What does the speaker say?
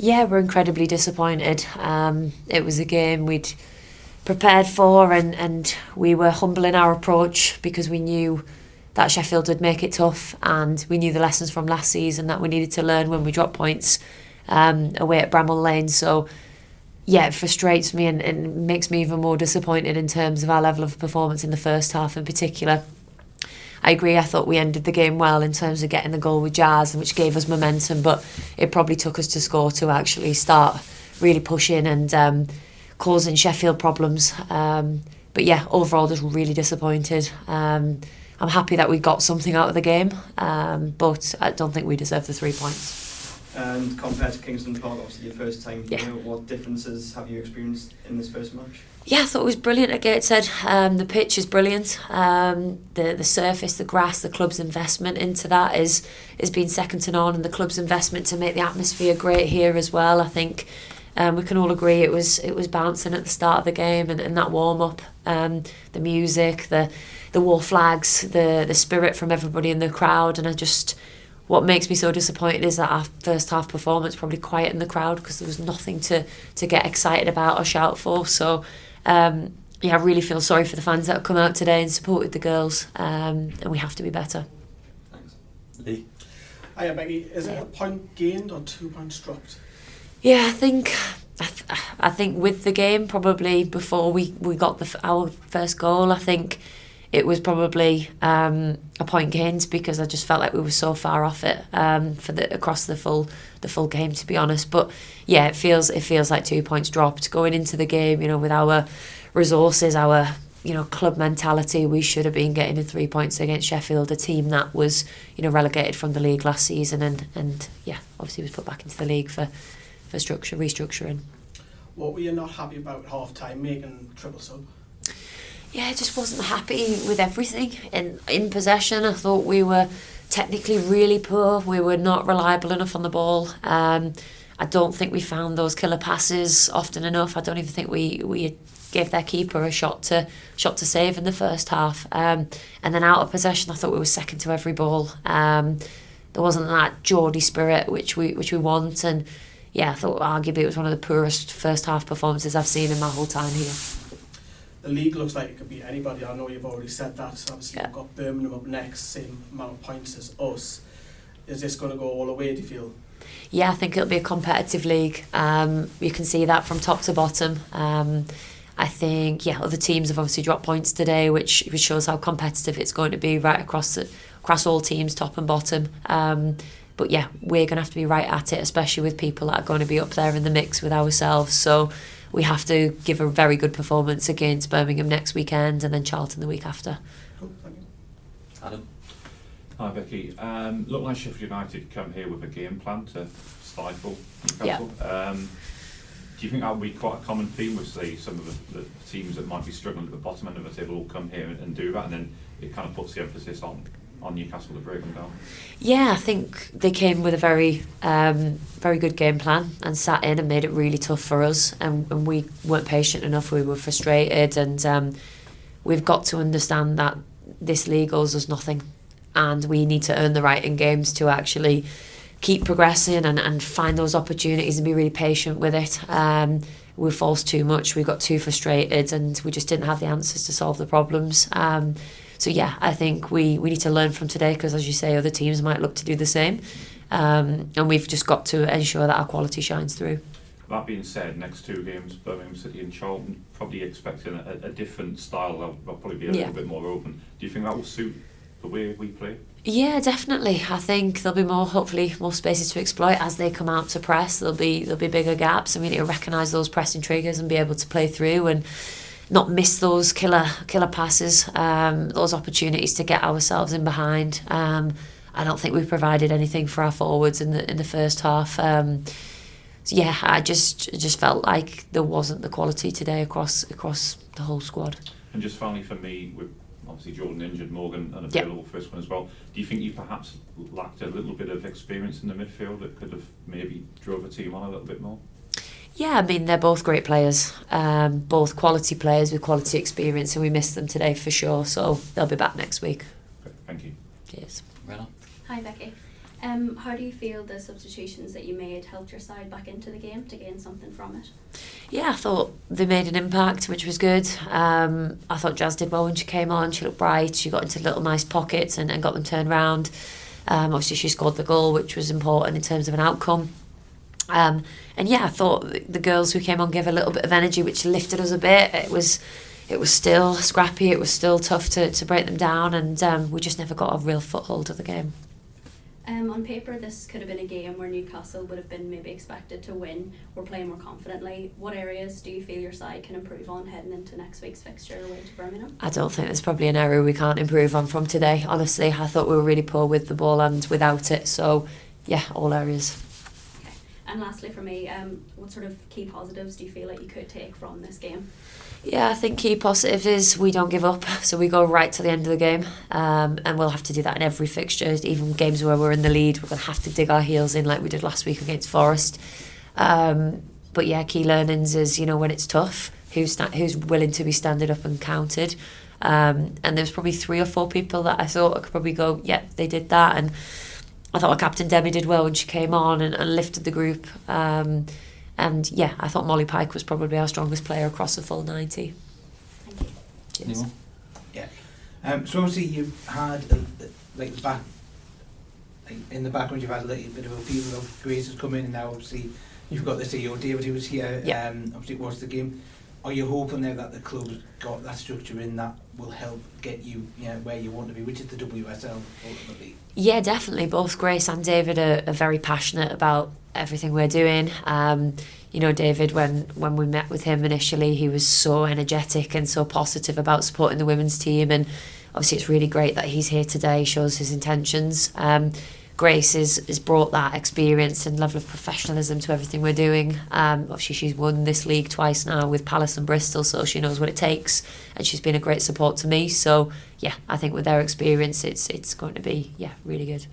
Yeah, we're incredibly disappointed. It was a game we'd prepared for, and we were humble in our approach because we knew that Sheffield would make it tough, and we knew the lessons from last season that we needed to learn when we dropped points away at Bramall Lane. So yeah, it frustrates me and makes me even more disappointed in terms of our level of performance in the first half in particular. I agree, I thought we ended the game well in terms of getting the goal with Jazz, which gave us momentum, but it probably took us to score to actually start really pushing and causing Sheffield problems. But yeah, overall just really disappointed. I'm happy that we got something out of the game, but I don't think we deserve the 3 points. And compared to Kingston Park, obviously your first time here, Yeah. what differences have you experienced in this first match? Yeah, I thought it was brilliant at Gateshead. The pitch is brilliant. The surface, the grass, the club's investment into that is been second to none, and the club's investment to make the atmosphere great here as well. I think we can all agree it was bouncing at the start of the game, and that warm up, the music, the war flags, the spirit from everybody in the crowd, and what makes me so disappointed is that our first half performance probably quietened the crowd because there was nothing to get excited about or shout for. So yeah, I really feel sorry for the fans that have come out today and supported the girls, and we have to be better. Thanks. Lee? Hiya Becky, is it a point gained or 2 points dropped? Yeah, I think with the game, probably before we got our first goal, I think it was probably a point gained because I just felt like we were so far off it across the full game, to be honest. But yeah, it feels like 2 points dropped going into the game. With our resources, our club mentality, we should have been getting the 3 points against Sheffield, a team that was relegated from the league last season, and yeah, obviously was put back into the league for restructuring. What were you not happy about at half time, making triple sub? Yeah, I just wasn't happy with everything. In possession, I thought we were technically really poor. We were not reliable enough on the ball. I don't think we found those killer passes often enough. I don't even think we gave their keeper a shot to save in the first half. And then out of possession, I thought we were second to every ball. There wasn't that Geordie spirit which we want. And yeah, I thought arguably it was one of the poorest first half performances I've seen in my whole time here. The league looks like it could be anybody. I know you've already said that. Obviously, Yeah. We've got Birmingham up next, same amount of points as us. Is this going to go all the way, do you feel? Yeah, I think it'll be a competitive league. You can see that from top to bottom. I think, other teams have obviously dropped points today, which shows how competitive it's going to be right across all teams, top and bottom. But yeah, we're going to have to be right at it, especially with people that are going to be up there in the mix with ourselves. So we have to give a very good performance against Birmingham next weekend and then Charlton the week after. Cool, thank you. Adam? Hi Becky. Looked like Sheffield United come here with a game plan to stifle Newcastle. Do you think that would be quite a common theme with, say, some of the teams that might be struggling at the bottom end of the table will come here and do that, and then it kind of puts the emphasis on Newcastle to break them down? Yeah, I think they came with a very good game plan and sat in and made it really tough for us, and we weren't patient enough. We were frustrated, and we've got to understand that this league owes us nothing, and we need to earn the right in games to actually keep progressing and find those opportunities and be really patient with it. We forced too much, we got too frustrated, and we just didn't have the answers to solve the problems. So yeah, I think we need to learn from today because, as you say, other teams might look to do the same. And we've just got to ensure that our quality shines through. That being said, next two games, Birmingham City and Charlton, probably expecting a different style. They'll probably be a little bit more open. Do you think that will suit the way we play? Yeah, definitely. I think there'll be hopefully more spaces to exploit as they come out to press. There'll be bigger gaps, and we need to recognise those pressing triggers and be able to play through and not miss those killer passes, those opportunities to get ourselves in behind. I don't think we provided anything for our forwards in the first half. So yeah, I just felt like there wasn't the quality today across the whole squad. And just finally for me, with obviously Jordan injured, Morgan unavailable for this one as well, do you think you perhaps lacked a little bit of experience in the midfield that could have maybe drove a team on a little bit more? Yeah, I mean, they're both great players, both quality players with quality experience, and we missed them today for sure, so they'll be back next week. Okay, thank you. Cheers. Rena? Hi Becky. How do you feel the substitutions that you made helped your side back into the game to gain something from it? Yeah, I thought they made an impact, which was good. I thought Jazz did well when she came on. She looked bright. She got into little nice pockets and got them turned round. Obviously, she scored the goal, which was important in terms of an outcome. And yeah, I thought the girls who came on gave a little bit of energy, which lifted us a bit. It was still scrappy. It was still tough to break them down, and we just never got a real foothold of the game. On paper, this could have been a game where Newcastle would have been maybe expected to win or play more confidently. What areas do you feel your side can improve on heading into next week's fixture away to Birmingham? I don't think there's probably an area we can't improve on from today. Honestly, I thought we were really poor with the ball and without it. So, yeah, all areas. Okay. And lastly for me, what sort of key positives do you feel like you could take from this game? Yeah, I think key positive is we don't give up, so we go right to the end of the game, and we'll have to do that in every fixture. Even games where we're in the lead, we're going to have to dig our heels in like we did last week against Forest. But yeah, key learnings is, when it's tough, who's willing to be standing up and counted. And there's probably 3 or 4 people that I thought I could probably go, yeah, they did that. And I thought our captain Demi did well when she came on and lifted the group. And yeah, I thought Molly Pike was probably our strongest player across the full 90. Thank you. Cheers. Yeah. So obviously you've had in the background you've had a little bit of a feel of Grace has come in, and now obviously you've got the CEO David who was here. Yeah. Obviously it was the game. Are you hoping now that the club's got that structure in that will help get you, where you want to be, which is the WSL ultimately? Yeah, definitely. Both Grace and David are very passionate about everything we're doing. David, when we met with him initially, he was so energetic and so positive about supporting the women's team, and obviously it's really great that he's here today, shows his intentions. Grace has brought that experience and level of professionalism to everything we're doing. Obviously she's won this league twice now with Palace and Bristol, so she knows what it takes, and she's been a great support to me. So yeah, I think with their experience it's going to be really good.